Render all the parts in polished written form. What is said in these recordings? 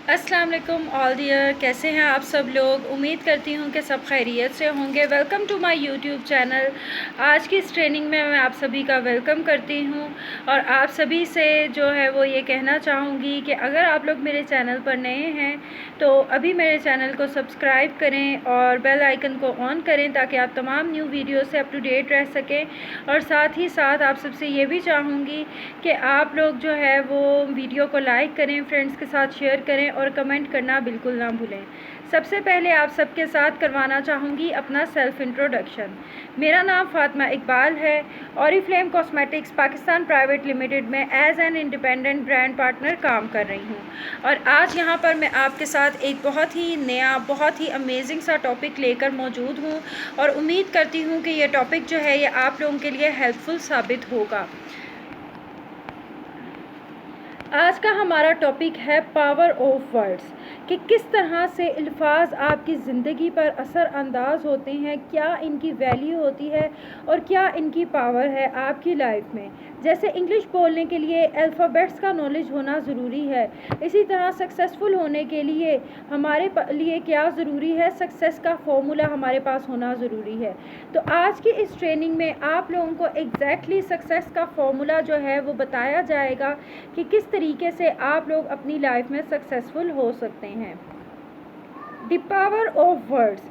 अस्सलाम वालेकुम all dear, कैसे हैं आप सब लोग। उम्मीद करती हूँ कि सब खैरियत से होंगे। Welcome to my YouTube channel. आज की इस ट्रेनिंग में मैं आप सभी का वेलकम करती हूँ और आप सभी से जो है वो ये कहना चाहूँगी कि अगर आप लोग मेरे चैनल पर नए हैं तो अभी मेरे चैनल को सब्सक्राइब करें और बेल आइकन को ऑन करें ताकि आप तमाम न्यू वीडियो से अप टू डेट रह सकें। और साथ ही साथ आप सबसे ये भी चाहूँगी कि आप लोग जो है वो वीडियो को लाइक करें, फ्रेंड्स के साथ शेयर करें और कमेंट करना बिल्कुल ना भूलें। सबसे पहले आप सबके साथ करवाना चाहूँगी अपना सेल्फ़ इंट्रोडक्शन। मेरा नाम फ़ातिमा इकबाल है। Oriflame cosmetics Pakistan private limited में as an independent brand partner काम कर रही हूँ और आज यहाँ पर मैं आपके साथ एक बहुत ही नया, बहुत ही अमेजिंग सा टॉपिक लेकर मौजूद हूँ और उम्मीद करती हूँ कि ये टॉपिक जो है ये आप लोगों के लिए हेल्पफुल साबित होगा। आज का हमारा टॉपिक है पावर ऑफ वर्ड्स, कि किस तरह से अल्फाज आपकी ज़िंदगी पर असर अंदाज होते हैं, क्या इनकी वैल्यू होती है और क्या इनकी पावर है आपकी लाइफ में। जैसे इंग्लिश बोलने के लिए अल्फ़ाबेट्स का नॉलेज होना ज़रूरी है, इसी तरह सक्सेसफुल होने के लिए हमारे लिए क्या ज़रूरी है, सक्सेस का फॉर्मूला हमारे पास होना ज़रूरी है। तो आज की इस ट्रेनिंग में आप लोगों को एग्जैक्टली सक्सेस का फॉर्मूला जो है वो बताया जाएगा कि किस तरीके से आप लोग अपनी लाइफ में सक्सेसफुल हो सकते हैं। द पावर ऑफ वर्ड्स,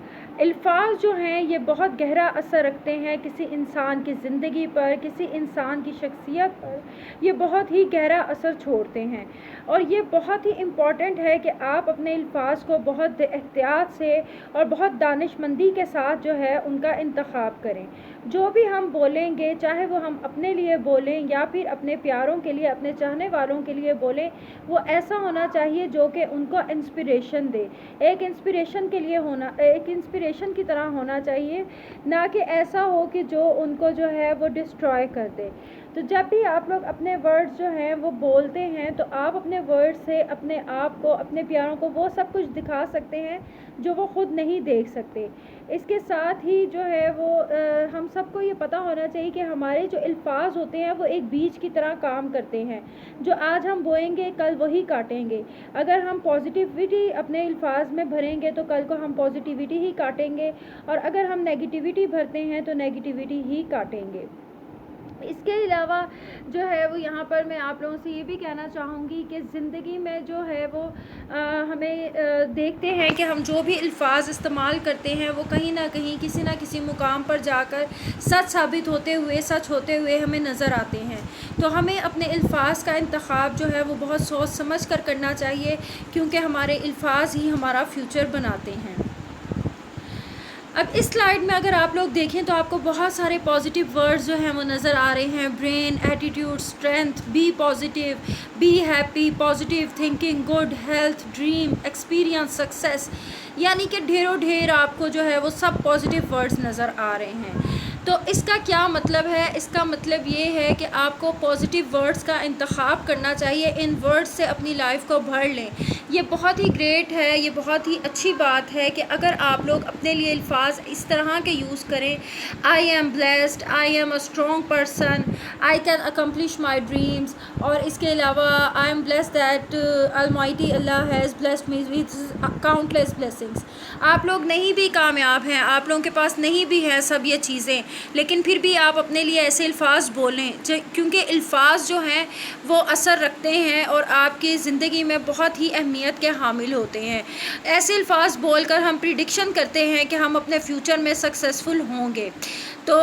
अल्फाज जो हैं ये बहुत गहरा असर रखते हैं किसी इंसान की ज़िंदगी पर, किसी इंसान की शख्सियत पर। ये बहुत ही गहरा असर छोड़ते हैं और ये बहुत ही इम्पॉर्टेंट है कि आप अपने अल्फाज को बहुत एहतियात से और बहुत दानिशमंदी के साथ जो है उनका इंतखाब करें। जो भी हम बोलेंगे, चाहे वो हम अपने लिए बोलें या फिर अपने प्यारों के लिए, अपने चाहने वालों के लिए बोलें, वो ऐसा होना चाहिए जो कि उनको इंस्पिरेशन दे। एक इंस्पिरेशन के लिए होना, एक इंस्पिरेशन की तरह होना चाहिए, ना कि ऐसा हो कि जो उनको जो है वो डिस्ट्रॉय कर दे। तो जब भी आप लोग अपने वर्ड्स जो हैं वो बोलते हैं तो आप अपने वर्ड्स से अपने आप को, अपने प्यारों को वो सब कुछ दिखा सकते हैं जो वो ख़ुद नहीं देख सकते। इसके साथ ही जो है वो हम सबको ये पता होना चाहिए कि हमारे जो अल्फाज होते हैं वो एक बीज की तरह काम करते हैं। जो आज हम बोएंगे कल वही काटेंगे। अगर हम पॉजिटिविटी अपने अल्फाज में भरेंगे तो कल को हम पॉजिटिविटी ही काटेंगे और अगर हम नेगेटिविटी भरते हैं तो नेगेटिविटी ही काटेंगे। इसके अलावा जो है वो यहाँ पर मैं आप लोगों से ये भी कहना चाहूँगी कि ज़िंदगी में जो है वो हमें देखते हैं कि हम जो भी अल्फाज इस्तेमाल करते हैं वो कहीं ना कहीं किसी ना किसी मुकाम पर जाकर सच साबित होते हुए, सच होते हुए हमें नज़र आते हैं। तो हमें अपने अल्फाज का इंतखाब जो है वो बहुत सोच समझ कर करना चाहिए, क्योंकि हमारे अल्फाज ही हमारा फ्यूचर बनाते हैं। अब इस स्लाइड में अगर आप लोग देखें तो आपको बहुत सारे पॉजिटिव वर्ड्स जो हैं वो नज़र आ रहे हैं। Brain, attitude, strength, be positive, be happy, positive thinking, good health, dream, experience, success, यानी कि ढेरों ढेर आपको जो है वो सब पॉजिटिव वर्ड्स नज़र आ रहे हैं। तो इसका क्या मतलब है? इसका मतलब ये है कि आपको पॉजिटिव वर्ड्स का इंतखाब करना चाहिए, इन वर्ड्स से अपनी लाइफ को भर लें। ये बहुत ही ग्रेट है, ये बहुत ही अच्छी बात है कि अगर आप लोग अपने लिए अल्फाज इस तरह के यूज़ करें, I am blessed, I am a strong person, I can accomplish my dreams, और इसके अलावा I am blessed that Almighty Allah has blessed me with countless blessings. आप लोग नहीं भी कामयाब हैं, आप लोगों के पास नहीं भी हैं सब ये चीज़ें, लेकिन फिर भी आप अपने लिए ऐसे अल्फाज बोलें, क्योंकि अल्फाज जो हैं वो असर रखते हैं और आपकी ज़िंदगी में बहुत ही अहमियत के हामिल होते हैं। ऐसे अल्फाज बोलकर हम प्रिडिक्शन करते हैं कि हम अपने फ्यूचर में सक्सेसफुल होंगे। तो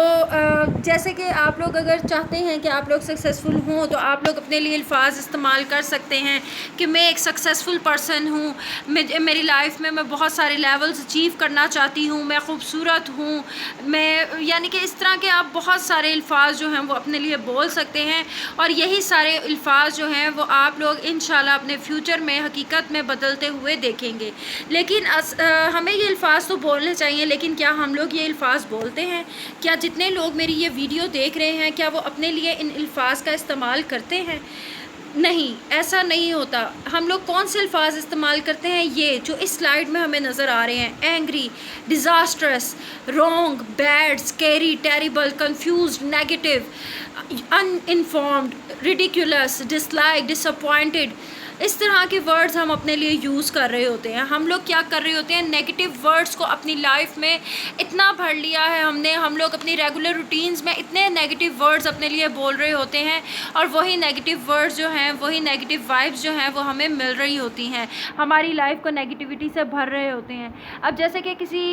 जैसे कि आप लोग अगर चाहते हैं कि आप लोग सक्सेसफुल हों तो आप लोग अपने लिए अल्फाज इस्तेमाल कर सकते हैं कि मैं एक सक्सेसफुल पर्सन हूँ, मेरी लाइफ में मैं बहुत सारे लेवल्स अचीव करना चाहती हूँ, मैं ख़ूबसूरत हूँ, मैं, यानी कि इस तरह के आप बहुत सारे अल्फाज जो हैं वो अपने लिए बोल सकते हैं और यही सारे अल्फाज जो हैं वो आप लोग इंशाल्लाह अपने फ्यूचर में हकीकत में बदलते हुए देखेंगे। लेकिन हमें ये अल्फाज तो बोलने चाहिए, लेकिन क्या हम लोग ये अल्फाज बोलते हैं? क्या जितने लोग मेरी ये वीडियो देख रहे हैं क्या वो अपने लिए इन अल्फाज का इस्तेमाल करते हैं? नहीं, ऐसा नहीं होता। हम लोग कौन से अल्फाज इस्तेमाल करते हैं? ये जो इस स्लाइड में हमें नज़र आ रहे हैं, angry, disastrous, wrong, bad, scary, terrible, confused, negative, uninformed, ridiculous, dislike, disappointed, इस तरह के वर्ड्स हम अपने लिए यूज़ कर रहे होते हैं। हम लोग क्या कर रहे होते हैं, नेगेटिव वर्ड्स को अपनी लाइफ में इतना भर लिया है हमने, हम लोग अपनी रेगुलर रूटीन्स में इतने नेगेटिव वर्ड्स अपने लिए बोल रहे होते हैं और वही नेगेटिव वर्ड्स जो हैं, वही नेगेटिव वाइब्स जो हैं वो हमें मिल रही होती हैं, हमारी लाइफ को नेगेटिविटी से भर रहे होते हैं। अब जैसे कि किसी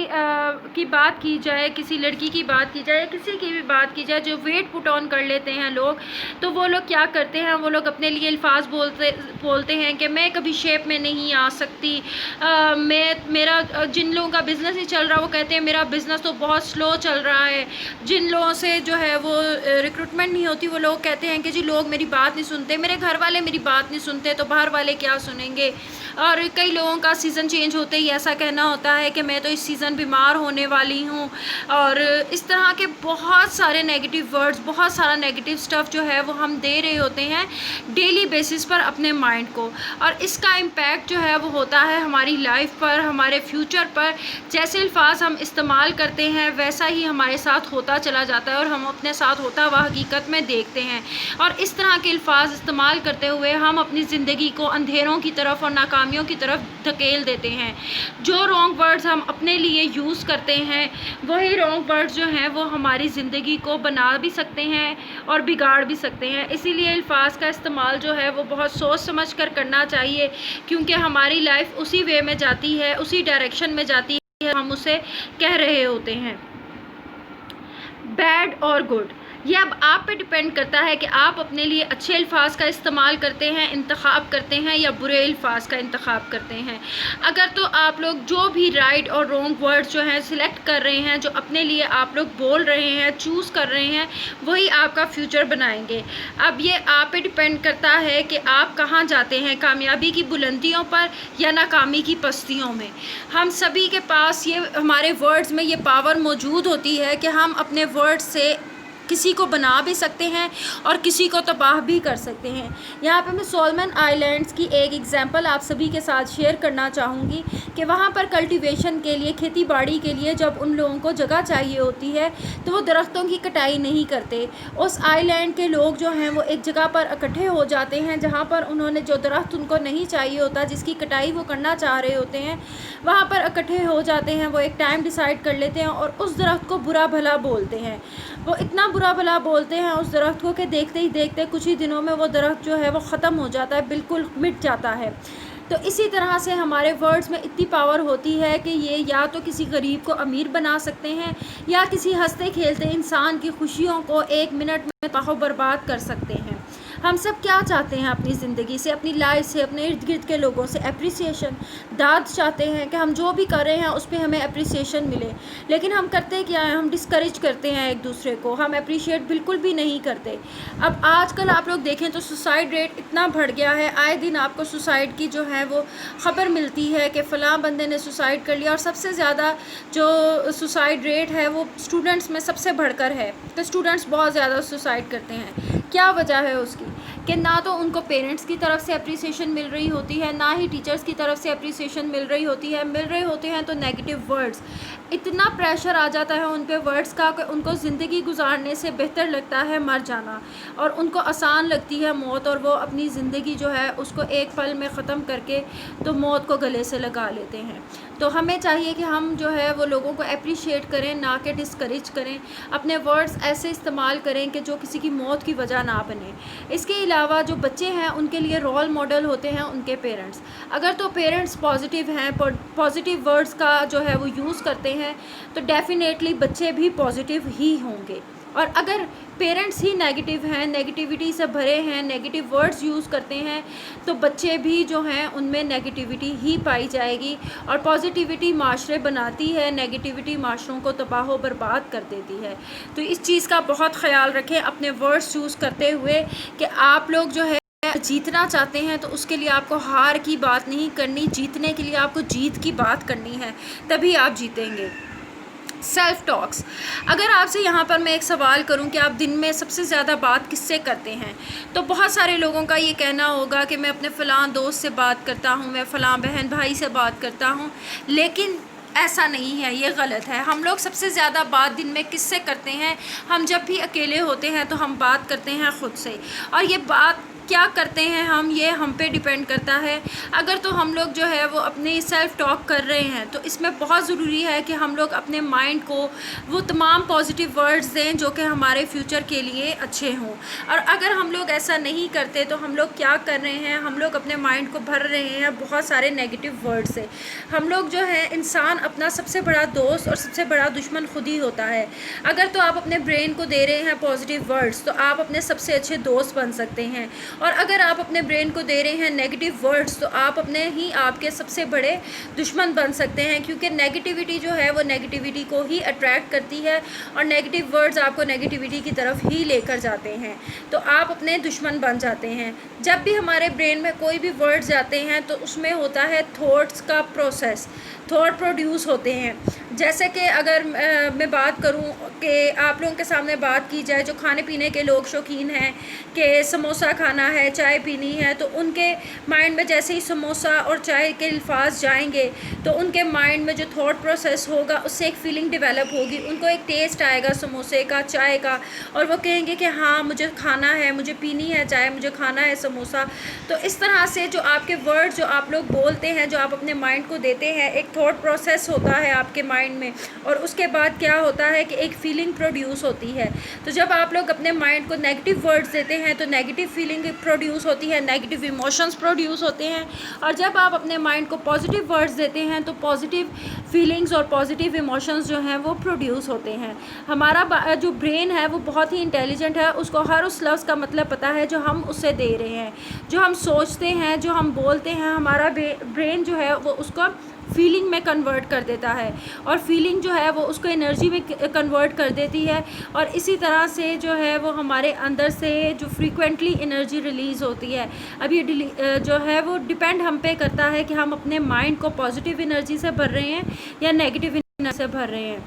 की बात की जाए, किसी लड़की की बात की जाए, किसी की भी बात की जाए जो वेट पुट ऑन कर लेते हैं लोग, तो वो लोग क्या करते हैं, वो लोग अपने लिए अल्फाज बोलते हैं कि मैं कभी शेप में नहीं आ सकती, मेरा जिन लोगों का बिज़नेस नहीं चल रहा वो कहते हैं मेरा बिज़नेस तो बहुत स्लो चल रहा है, जिन लोगों से जो है वो रिक्रूटमेंट नहीं होती वो लोग कहते हैं कि जी लोग मेरी बात नहीं सुनते, मेरे घर वाले मेरी बात नहीं सुनते तो बाहर वाले क्या सुनेंगे। और कई लोगों का सीज़न चेंज होते ही ऐसा कहना होता है कि मैं तो इस सीज़न बीमार होने वाली हूँ, और इस तरह के बहुत सारे नेगेटिव वर्ड्स, बहुत सारा नेगेटिव स्टफ़ जो है वो हम दे रहे होते हैं डेली बेसिस पर अपने माइंड को, और इसका इम्पैक्ट जो है वो होता है हमारी लाइफ पर, हमारे फ्यूचर पर। जैसे अल्फाज हम इस्तेमाल करते हैं वैसा ही हमारे साथ होता चला जाता है और हम अपने साथ होता हुआ हकीकत में देखते हैं, और इस तरह के अल्फाज इस्तेमाल करते हुए हम अपनी ज़िंदगी को अंधेरों की तरफ और नाकामियों की तरफ धकेल देते हैं। जो रॉन्ग वर्ड्स हम अपने लिए यूज़ करते हैं वही रॉन्ग वर्ड्स जो हैं वो हमारी ज़िंदगी को बना भी सकते हैं और बिगाड़ भी सकते हैं। इसीलिए अल्फाज का इस्तेमाल जो है वो बहुत सोच समझ कर करना चाहिए, क्योंकि हमारी लाइफ उसी वे में जाती है, उसी डायरेक्शन में जाती है हम उसे कह रहे होते हैं। बैड और गुड, ये अब आप पे डिपेंड करता है कि आप अपने लिए अच्छे अल्फाज का इस्तेमाल करते हैं, इंतखाब करते हैं, या बुरे अल्फाज का इंतखाब करते हैं। अगर तो आप लोग जो भी राइट और रॉन्ग वर्ड्स जो हैं सिलेक्ट कर रहे हैं, जो अपने लिए आप लोग बोल रहे हैं, चूज़ कर रहे हैं, वही आपका फ्यूचर बनाएंगे। अब ये आप पे डिपेंड करता है कि आप कहाँ जाते हैं, कामयाबी की बुलंदियों पर या नाकामी की पस्तियों में। हम सभी के पास ये हमारे वर्ड्स में ये पावर मौजूद होती है कि हम अपने वर्ड्स से किसी को बना भी सकते हैं और किसी को तबाह भी कर सकते हैं। यहाँ पे मैं सोलमन आइलैंड्स की एक एग्जांपल आप सभी के साथ शेयर करना चाहूँगी कि वहाँ पर कल्टीवेशन के लिए, खेती बाड़ी के लिए जब उन लोगों को जगह चाहिए होती है तो वो दरख्तों की कटाई नहीं करते। उस आइलैंड के लोग जो हैं वो एक जगह पर इकट्ठे हो जाते हैं जहाँ पर उन्होंने जो दरख्त उनको नहीं चाहिए होता, जिसकी कटाई वो करना चाह रहे होते हैं, वहाँ पर इकट्ठे हो जाते हैं। वो एक टाइम डिसाइड कर लेते हैं और उस दरख्त को बुरा भला बोलते हैं। वो इतना बुरा भला बोलते हैं उस दरख्त को कि देखते ही देखते कुछ ही दिनों में वो दरख्त जो है वो ख़त्म हो जाता है, बिल्कुल मिट जाता है। तो इसी तरह से हमारे वर्ड्स में इतनी पावर होती है कि ये या तो किसी गरीब को अमीर बना सकते हैं या किसी हंसते खेलते इंसान की खुशियों को एक मिनट में तबाह बर्बाद कर सकते हैं। हम सब क्या चाहते हैं अपनी ज़िंदगी से, अपनी लाइफ से, अपने इर्द गिर्द के लोगों से एप्रिसिएशन, दाद चाहते हैं कि हम जो भी कर रहे हैं उस पर हमें एप्रिसिएशन मिले। लेकिन हम करते क्या हैं, हम डिस्करेज करते हैं एक दूसरे को, हम अप्रिशिएट बिल्कुल भी नहीं करते। अब आजकल आप लोग देखें तो सुसाइड रेट इतना बढ़ गया है, आए दिन आपको सुसाइड की जो है वो ख़बर मिलती है कि फ़लाँ बंदे ने सुसाइड कर लिया। और सबसे ज़्यादा जो सुसाइड रेट है वो स्टूडेंट्स में सबसे बढ़कर है, तो स्टूडेंट्स बहुत ज़्यादा सुसाइड करते हैं। क्या वजह है उसकी कि ना तो उनको पेरेंट्स की तरफ से अप्रिसिएशन मिल रही होती है, ना ही टीचर्स की तरफ से अप्रिसिएशन मिल रही होती है। मिल रहे होते हैं तो नेगेटिव वर्ड्स, इतना प्रेशर आ जाता है उन पे वर्ड्स का कि उनको ज़िंदगी गुजारने से बेहतर लगता है मर जाना, और उनको आसान लगती है मौत, और वो अपनी ज़िंदगी जो है उसको एक पल में ख़त्म करके तो मौत को गले से लगा लेते हैं। तो हमें चाहिए कि हम जो है वो लोगों को अप्रिशिएट करें, ना कि डिस्करेज करें। अपने वर्ड्स ऐसे इस्तेमाल करें कि जो किसी की मौत की वजह ना बने। इसके अलावा जो बच्चे हैं उनके लिए रोल मॉडल होते हैं उनके पेरेंट्स। अगर तो पेरेंट्स पॉजिटिव हैं, पॉजिटिव वर्ड्स का जो है वो यूज़ करते हैं, तो डेफ़िनेटली बच्चे भी पॉजिटिव ही होंगे। और अगर पेरेंट्स ही नेगेटिव हैं, नेगेटिविटी से भरे हैं, नेगेटिव वर्ड्स यूज़ करते हैं, तो बच्चे भी जो हैं उनमें नेगेटिविटी ही पाई जाएगी। और पॉजिटिविटी माशरे बनाती है, नेगेटिविटी माशरों को तबाह बर्बाद कर देती है। तो इस चीज़ का बहुत ख्याल रखें अपने वर्ड्स यूज़ करते हुए कि आप लोग जो है जीतना चाहते हैं तो उसके लिए आपको हार की बात नहीं करनी, जीतने के लिए आपको जीत की बात करनी है, तभी आप जीतेंगे। सेल्फ टॉक्स, अगर आपसे यहाँ पर मैं एक सवाल करूँ कि आप दिन में सबसे ज़्यादा बात किससे करते हैं, तो बहुत सारे लोगों का ये कहना होगा कि मैं अपने फ़लाँ दोस्त से बात करता हूँ, मैं फ़लाँ बहन भाई से बात करता हूँ। लेकिन ऐसा नहीं है, ये गलत है। हम लोग सबसे ज़्यादा बात दिन में किससे करते हैं? हम जब भी अकेले होते हैं तो हम बात करते हैं ख़ुद से। और ये बात क्या करते हैं हम, ये हम पे डिपेंड करता है। अगर तो हम लोग जो है वो अपनी सेल्फ़ टॉक कर रहे हैं तो इसमें बहुत ज़रूरी है कि हम लोग अपने माइंड को वो तमाम पॉजिटिव वर्ड्स दें जो कि हमारे फ्यूचर के लिए अच्छे हों। और अगर हम लोग ऐसा नहीं करते तो हम लोग क्या कर रहे हैं, हम लोग अपने माइंड को भर रहे हैं बहुत सारे नेगेटिव वर्ड से। हम लोग जो है, इंसान अपना सबसे बड़ा दोस्त और सबसे बड़ा दुश्मन खुद ही होता है। अगर तो आप अपने ब्रेन को दे रहे हैं पॉजिटिव वर्ड्स तो आप अपने सबसे अच्छे दोस्त बन सकते हैं, और अगर आप अपने ब्रेन को दे रहे हैं नेगेटिव वर्ड्स तो आप अपने ही आपके सबसे बड़े दुश्मन बन सकते हैं, क्योंकि नेगेटिविटी जो है वो नेगेटिविटी को ही अट्रैक्ट करती है और नेगेटिव वर्ड्स आपको नेगेटिविटी की तरफ ही लेकर जाते हैं, तो आप अपने दुश्मन बन जाते हैं। जब भी हमारे ब्रेन में कोई भी वर्ड्स जाते हैं तो उसमें होता है थॉट्स का प्रोसेस, थॉट प्रोड्यूस होते हैं। जैसे कि अगर मैं बात करूं कि आप लोगों के सामने बात की जाए जो खाने पीने के लोग शौकीन हैं कि समोसा खाना है, चाय पीनी है, तो उनके माइंड में जैसे ही समोसा और चाय के अल्फाज जाएंगे तो उनके माइंड में जो थॉट प्रोसेस होगा उससे एक फ़ीलिंग डेवलप होगी, उनको एक टेस्ट आएगा समोसे का, चाय का, और वो कहेंगे कि हाँ मुझे खाना है, मुझे पीनी है चाय, मुझे खाना है समोसा। तो इस तरह से जो आपके वर्ड जो आप लोग बोलते हैं, जो आप अपने माइंड को देते हैं, एक थॉट प्रोसेस होता है आपके माइंड में, और उसके बाद क्या होता है कि एक फ़ीलिंग प्रोड्यूस होती है। तो जब आप लोग अपने माइंड को नेगेटिव वर्ड्स देते हैं तो नेगेटिव फीलिंग प्रोड्यूस होती है, नेगेटिव इमोशंस प्रोड्यूस होते हैं, और जब आप अपने माइंड को पॉजिटिव वर्ड्स देते हैं तो पॉजिटिव फीलिंग्स और पॉजिटिव इमोशंस जो हैं वो प्रोड्यूस होते हैं। हमारा जो ब्रेन है वो बहुत ही इंटेलिजेंट है, उसको हर उस लफ्ज़ का मतलब पता है जो हम उसे दे रहे हैं, जो हम सोचते हैं, जो हम बोलते हैं, हमारा ब्रेन जो है वो उसको फीलिंग में कन्वर्ट कर देता है, और फीलिंग जो है वो उसको एनर्जी में कन्वर्ट कर देती है, और इसी तरह से जो है वो हमारे अंदर से जो फ्रीक्वेंटली एनर्जी रिलीज़ होती है। अब ये जो है वो डिपेंड हम पे करता है कि हम अपने माइंड को पॉजिटिव एनर्जी से भर रहे हैं या नेगेटिव एनर्जी से भर रहे हैं।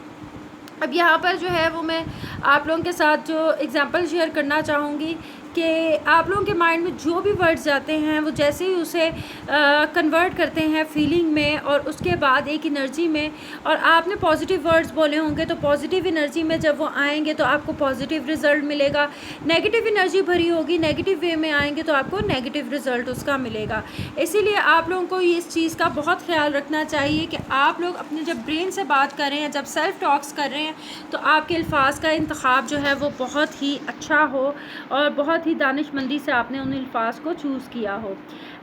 अब यहाँ पर जो है वो मैं आप लोगों के साथ जो एग्ज़ाम्पल शेयर करना चाहूँगी कि आप लोगों के माइंड में जो भी वर्ड्स जाते हैं वो जैसे ही उसे कन्वर्ट करते हैं फीलिंग में और उसके बाद एक एनर्जी में, और आपने पॉजिटिव वर्ड्स बोले होंगे तो पॉजिटिव एनर्जी में जब वो आएंगे तो आपको पॉजिटिव रिज़ल्ट मिलेगा। नेगेटिव एनर्जी भरी होगी, नेगेटिव वे में आएंगे तो आपको नेगेटिव रिज़ल्ट उसका मिलेगा। इसीलिए आप लोगों को इस चीज़ का बहुत ख्याल रखना चाहिए कि आप लोग अपने जब ब्रेन से बात कर रहे हैं, जब सेल्फ टॉक्स कर रहे हैं, तो आपके अल्फाज का इंतखाब जो है वो बहुत ही अच्छा हो और बहुत ही दानिशमंदी से आपने उन अल्फाज को चूज़ किया हो।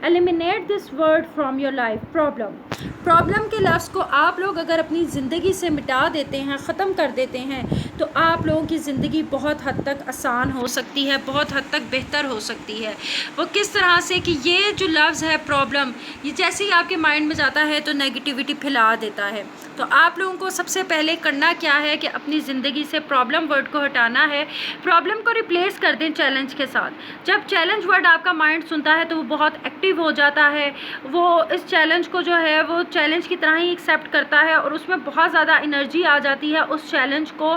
Eliminate this word from your life. Problem के लफ्ज़ को आप लोग अगर अपनी ज़िंदगी से मिटा देते हैं, ख़त्म कर देते हैं, तो आप लोगों की ज़िंदगी बहुत हद तक आसान हो सकती है, बहुत हद तक बेहतर हो सकती है। वो किस तरह से कि ये जो लफ्ज़ है प्रॉब्लम, ये जैसे ही आपके माइंड में जाता है तो नेगेटिविटी फैला देता है। तो आप लोगों को सबसे पहले करना क्या है कि अपनी ज़िंदगी से प्रॉब्लम वर्ड को हटाना है, प्रॉब्लम को रिप्लेस कर दें चैलेंज के साथ। जब चैलेंज वर्ड आपका माइंड सुनता है तो वो बहुत एक्टिव हो जाता है, वो इस चैलेंज को जो है वो चैलेंज की तरह ही एक्सेप्ट करता है और उसमें बहुत ज़्यादा एनर्जी आ जाती है उस चैलेंज को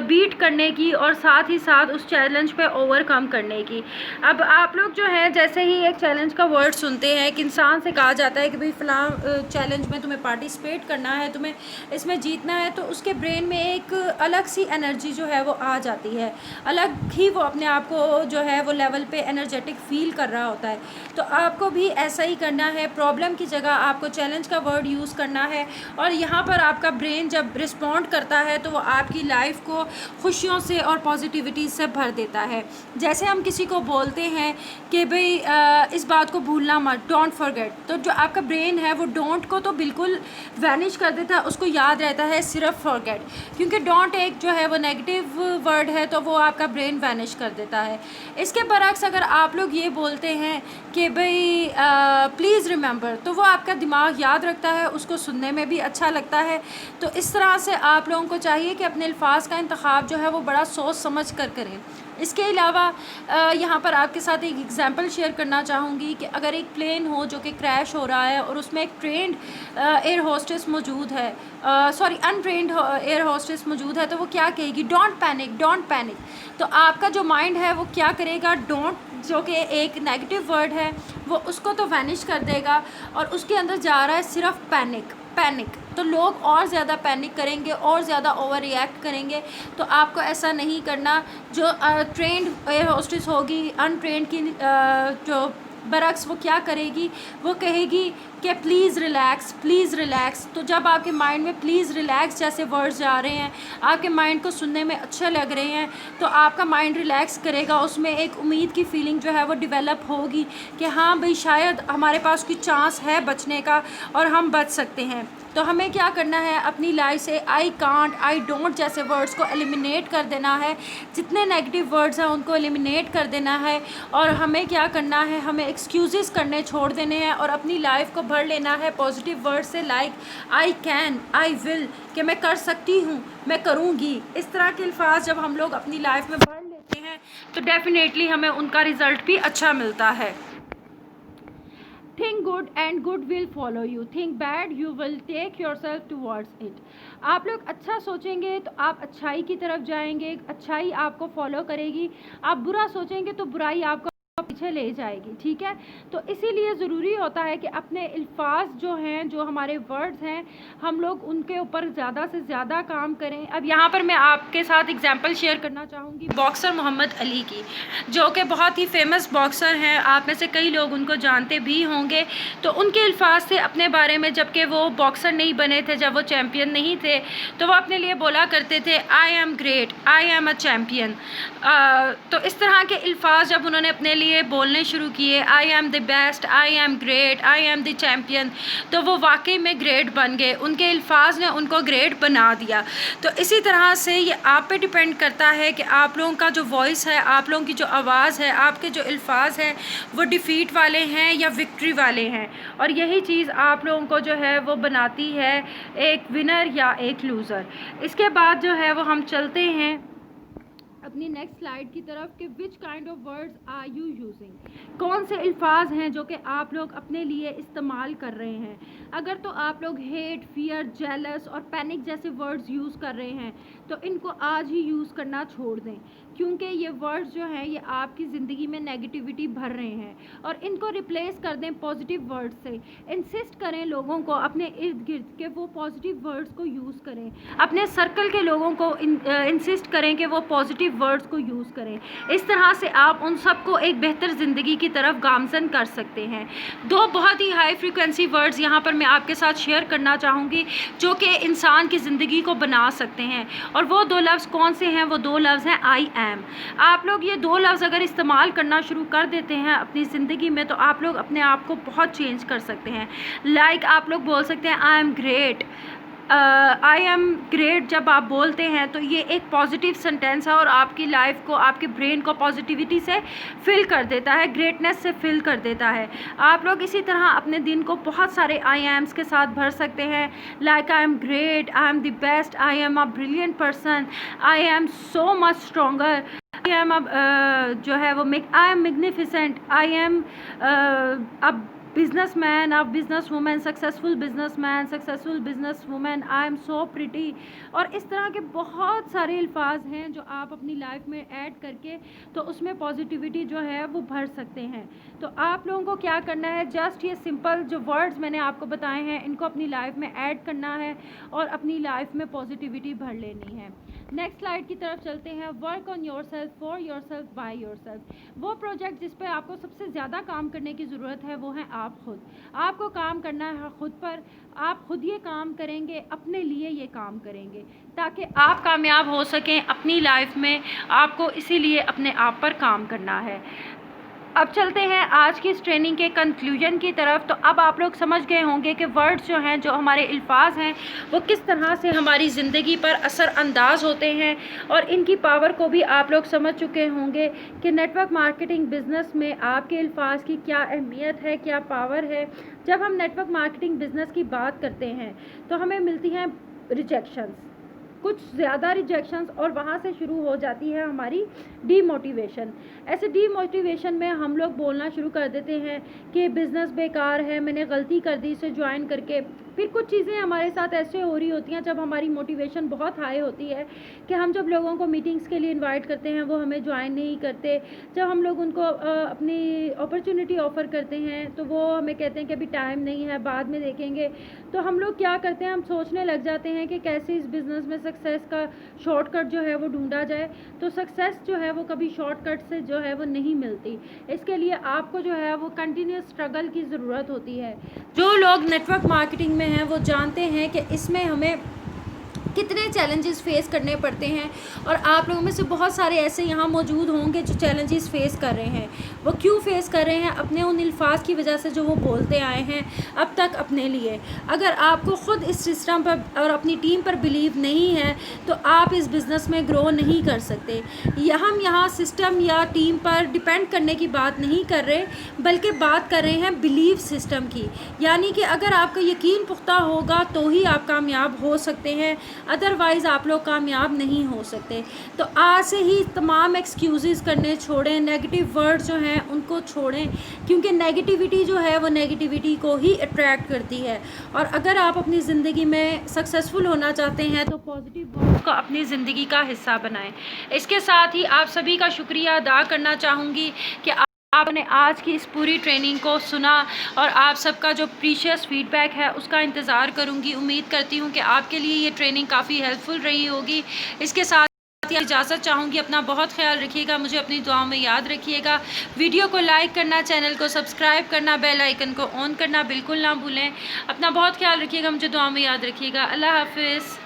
बीट करने की और साथ ही साथ उस चैलेंज पे ओवरकम करने की। अब आप लोग जो है जैसे ही एक चैलेंज का वर्ड सुनते हैं, एक इंसान से कहा जाता है कि भाई फ़लाँ चैलेंज में तुम्हें पार्टिसिपेट करना है, तुम्हें इसमें जीतना है, तो उसके ब्रेन में एक अलग सी एनर्जी जो है वो आ जाती है, अलग ही वो अपने आप को जो है वो लेवल पे एनर्जेटिक फील कर रहा होता है। तो आपको भी ऐसा ही करना है, प्रॉब्लम की जगह आपको चैलेंज का वर्ड यूज़ करना है, और यहाँ पर आपका ब्रेन जब रिस्पॉन्ड करता है तो वो आपकी लाइफ को खुशियों से और पॉजिटिविटी से भर देता है। जैसे हम किसी को बोलते हैं कि भाई इस बात को भूलना मत, डोंट फॉरगेट, तो जो आपका ब्रेन है वो डोंट को तो बिल्कुल वैनिश कर देता है, उसको याद रहता है सिर्फ फॉरगेट, क्योंकि डोंट एक जो है वो नेगेटिव वर्ड है तो वो आपका ब्रेन वैनिश कर देता है। इसके बरक्स अगर आप लोग ये बोलते हैं कि भाई प्लीज़ रिमेंबर, तो वो आपका दिमाग याद रखता है, उसको सुनने में भी अच्छा लगता है। तो इस तरह से आप लोगों को चाहिए कि अपने अल्फाज का इंतखाब जो है वो बड़ा सोच समझ कर करें। इसके अलावा यहाँ पर आपके साथ एक एग्ज़ाम्पल शेयर करना चाहूँगी कि अगर एक प्लेन हो जो कि क्रैश हो रहा है और उसमें एक ट्रेंड एयर होस्टेस मौजूद है, अनट्रेंड एयर होस्टेस मौजूद है, तो वो क्या कहेगी, डोंट पैनिक, डोंट पैनिक। तो आपका जो माइंड है वो क्या करेगा, डोंट जो कि एक नेगेटिव वर्ड है वो उसको तो वैनिश कर देगा और उसके अंदर जा रहा है सिर्फ पैनिक। तो लोग और ज़्यादा पैनिक करेंगे और ज़्यादा ओवर रिएक्ट करेंगे। तो आपको ऐसा नहीं करना। जो ट्रेंड एयर होस्टेस होगी, अनट्रेंड की जो बरक्स वो क्या करेगी, वो कहेगी कि प्लीज़ रिलैक्स। तो जब आपके माइंड में प्लीज़ रिलैक्स जैसे वर्ड्स जा रहे हैं, आपके माइंड को सुनने में अच्छे लग रहे हैं, तो आपका माइंड रिलैक्स करेगा। उसमें एक उम्मीद की फीलिंग जो है वो डेवलप होगी कि हाँ भाई शायद हमारे पास कोई चांस है बचने का और हम बच सकते हैं। तो हमें क्या करना है, अपनी लाइफ से आई कांट, आई डोंट जैसे वर्ड्स को एलिमिनेट कर देना है। जितने नेगेटिव वर्ड्स हैं उनको एलिमिनेट कर देना है। और हमें क्या करना है, हमें एक्सक्यूज़ेस करने छोड़ देने हैं और अपनी लाइफ को भर लेना है पॉजिटिव वर्ड से, like I can, I will, कि मैं कर सकती हूँ, मैं करूँगी। इस तरह के अल्फाज जब हम लोग अपनी लाइफ में भर लेते हैं तो डेफिनेटली हमें उनका रिज़ल्ट भी अच्छा मिलता है। Think good and good will follow you, think bad you will take yourself towards it. आप लोग अच्छा सोचेंगे तो आप अच्छाई की तरफ जाएंगे, अच्छाई आपको फॉलो करेगी। आप बुरा सोचेंगे तो बुराई आपको पीछे ले जाएगी। ठीक है, तो इसीलिए ज़रूरी होता है कि अपने अल्फाज जो हैं, जो हमारे वर्ड्स हैं, हम लोग उनके ऊपर ज़्यादा से ज़्यादा काम करें। अब यहाँ पर मैं आपके साथ एग्जांपल शेयर करना चाहूँगी बॉक्सर मोहम्मद अली की, जो कि बहुत ही फेमस बॉक्सर हैं। आप में से कई लोग उनको जानते भी होंगे। तो उनके अल्फाज से अपने बारे में, जबकि वो बॉक्सर नहीं बने थे, जब वो चैम्पियन नहीं थे, तो वो अपने लिए बोला करते थे आई am great, I am a champion. तो इस तरह के अल्फाज जब उन्होंने अपने लिए बोलने शुरू किए, आई am the best, I am great, I am the champion, तो वो वाकई में ग्रेट बन गए। उनके अल्फाज ने उनको ग्रेट बना दिया। तो इसी तरह से ये आप पे डिपेंड करता है कि आप लोगों का जो वॉइस है, आप लोगों की जो आवाज़ है, आपके जो अल्फाज हैं, वो डिफ़ीट वाले हैं या विक्ट्री वाले हैं। और यही चीज़ आप लोगों को जो है वो बनाती है एक विनर या एक लूज़र। इसके बाद जो है वो हम चलते हैं अपनी नेक्स्ट स्लाइड की तरफ कि which kind of words are you using, कौन से अल्फाज हैं जो कि आप लोग अपने लिए इस्तेमाल कर रहे हैं। अगर तो आप लोग हेट, फियर, जेलस और पैनिक जैसे वर्ड्स यूज़ कर रहे हैं तो इनको आज ही यूज़ करना छोड़ दें, क्योंकि ये वर्ड्स जो हैं ये आपकी ज़िंदगी में नेगेटिविटी भर रहे हैं। और इनको रिप्लेस कर दें पॉजिटिव वर्ड्स से। इंसिस्ट करें लोगों को अपने इर्द गिर्द के वो पॉजिटिव वर्ड्स को यूज़ करें। अपने सर्कल के लोगों को इंसिस्ट करें कि वो पॉजिटिव वर्ड्स को यूज़ करें। इस तरह से आप उन सबको एक बेहतर ज़िंदगी की तरफ गामज़न कर सकते हैं। दो बहुत ही हाई फ्रीक्वेंसी वर्ड्स यहाँ पर मैं आपके साथ शेयर करना चाहूँगी जो कि इंसान की ज़िंदगी को बना सकते हैं। और वो दो लफ्ज़ कौन से हैं? वो दो लफ्ज़ हैं आई एम। आप लोग ये दो लफ्ज़ अगर इस्तेमाल करना शुरू कर देते हैं अपनी ज़िंदगी में तो आप लोग अपने आप को बहुत चेंज कर सकते हैं। लाइक आप लोग बोल सकते हैं आई am great. I am great जब आप बोलते हैं तो ये एक पॉजिटिव सेंटेंस है और आपकी लाइफ को, आपके ब्रेन को पॉजिटिविटी से फिल कर देता है, ग्रेटनेस से फिल कर देता है। आप लोग इसी तरह अपने दिन को बहुत सारे आई एम्स के साथ भर सकते हैं। Like I am great, I am the best, I am a brilliant person, I am so much stronger, I am जो है वो I am magnificent, I am अब businessman, a business women, successful businessman, successful business women, I am so pretty. और इस तरह के बहुत सारे अल्फाज हैं जो आप अपनी लाइफ में ऐड करके तो उसमें पॉजिटिविटी जो है वो भर सकते हैं। तो आप लोगों को क्या करना है, जस्ट ये सिंपल जो वर्ड्स मैंने आपको बताए हैं इनको अपनी लाइफ में ऐड करना है और अपनी लाइफ में पॉजिटिविटी भर लेनी है। नेक्स्ट स्लाइड की तरफ चलते हैं। Work on your self, for your self, by your self. वो प्रोजेक्ट जिस पे आपको सबसे ज़्यादा काम करने की ज़रूरत है वो है आप खुद। आपको काम करना है खुद पर। आप खुद ये काम करेंगे, अपने लिए ये काम करेंगे ताकि आप कामयाब हो सकें अपनी लाइफ में। आपको इसीलिए अपने आप पर काम करना है। अब चलते हैं आज की इस ट्रेनिंग के कंक्लूजन की तरफ। तो अब आप लोग समझ गए होंगे कि वर्ड्स जो हैं, जो हमारे अल्फाज हैं, वो किस तरह से हमारी ज़िंदगी पर असर अंदाज होते हैं और इनकी पावर को भी आप लोग समझ चुके होंगे कि नेटवर्क मार्केटिंग बिज़नेस में आपके अल्फाज की क्या अहमियत है, क्या पावर है। जब हम नेटवर्क मार्केटिंग बिज़नेस की बात करते हैं तो हमें मिलती हैं रिजेक्शंस, कुछ ज़्यादा रिजेक्शंस, और वहाँ से शुरू हो जाती है हमारी डीमोटिवेशन। ऐसे डीमोटिवेशन में हम लोग बोलना शुरू कर देते हैं कि बिज़नेस बेकार है, मैंने गलती कर दी इसे ज्वाइन करके। फिर कुछ चीज़ें हमारे साथ ऐसे हो रही होती हैं जब हमारी मोटिवेशन बहुत हाई होती है कि हम जब लोगों को मीटिंग्स के लिए इनवाइट करते हैं वो हमें ज्वाइन नहीं करते। जब हम लोग उनको अपनी अपॉर्चुनिटी ऑफ़र करते हैं तो वो हमें कहते हैं कि अभी टाइम नहीं है, बाद में देखेंगे। तो हम लोग क्या करते हैं, हम सोचने लग जाते हैं कि कैसे इस बिज़नेस में सक्सेस का शॉर्टकट जो है वो ढूंढा जाए। तो सक्सेस जो है वो कभी शॉर्टकट से जो है वो नहीं मिलती। इसके लिए आपको जो है वो कंटिन्यूस स्ट्रगल की ज़रूरत होती है। जो लोग नेटवर्क मार्केटिंग में हैं वो जानते हैं कि इसमें हमें कितने चैलेंजेस फेस करने पड़ते हैं, और आप लोगों में से बहुत सारे ऐसे यहाँ मौजूद होंगे जो चैलेंजेस फेस कर रहे हैं। वो क्यों फेस कर रहे हैं? अपने उन अल्फाज की वजह से जो वो बोलते आए हैं अब तक अपने लिए। अगर आपको ख़ुद इस सिस्टम पर और अपनी टीम पर बिलीव नहीं है तो आप इस बिज़नेस में ग्रो नहीं कर सकते। हम यहाँ सिस्टम या टीम पर डिपेंड करने की बात नहीं कर रहे, बल्कि बात कर रहे हैं बिलीव सिस्टम की। यानी कि अगर आपका यकीन पुख्ता होगा तो ही आप कामयाब हो सकते हैं, अदरवाइज़ आप लोग कामयाब नहीं हो सकते। तो आज से ही तमाम एक्सक्यूज़ेस करने छोड़ें, नेगेटिव वर्ड जो हैं उनको छोड़ें, क्योंकि नेगेटिविटी जो है वो नेगेटिविटी को ही अट्रैक्ट करती है। और अगर आप अपनी ज़िंदगी में सक्सेसफुल होना चाहते हैं तो पॉजिटिव वर्ड्स को अपनी ज़िंदगी का हिस्सा बनाएं। इसके साथ ही आप सभी का शुक्रिया अदा करना चाहूँगी कि आपने आज की इस पूरी ट्रेनिंग को सुना, और आप सबका जो प्रीशियस फीडबैक है उसका इंतज़ार करूंगी। उम्मीद करती हूं कि आपके लिए ये ट्रेनिंग काफ़ी हेल्पफुल रही होगी। इसके साथ ही इजाज़त चाहूँगी। अपना बहुत ख्याल रखिएगा, मुझे अपनी दुआओं में याद रखिएगा। वीडियो को लाइक करना, चैनल को सब्सक्राइब करना, बेल आइकन को ऑन करना बिल्कुल ना भूलें। अपना बहुत ख्याल रखिएगा, मुझे दुआओं में याद रखिएगा। अल्लाह हाफिज़।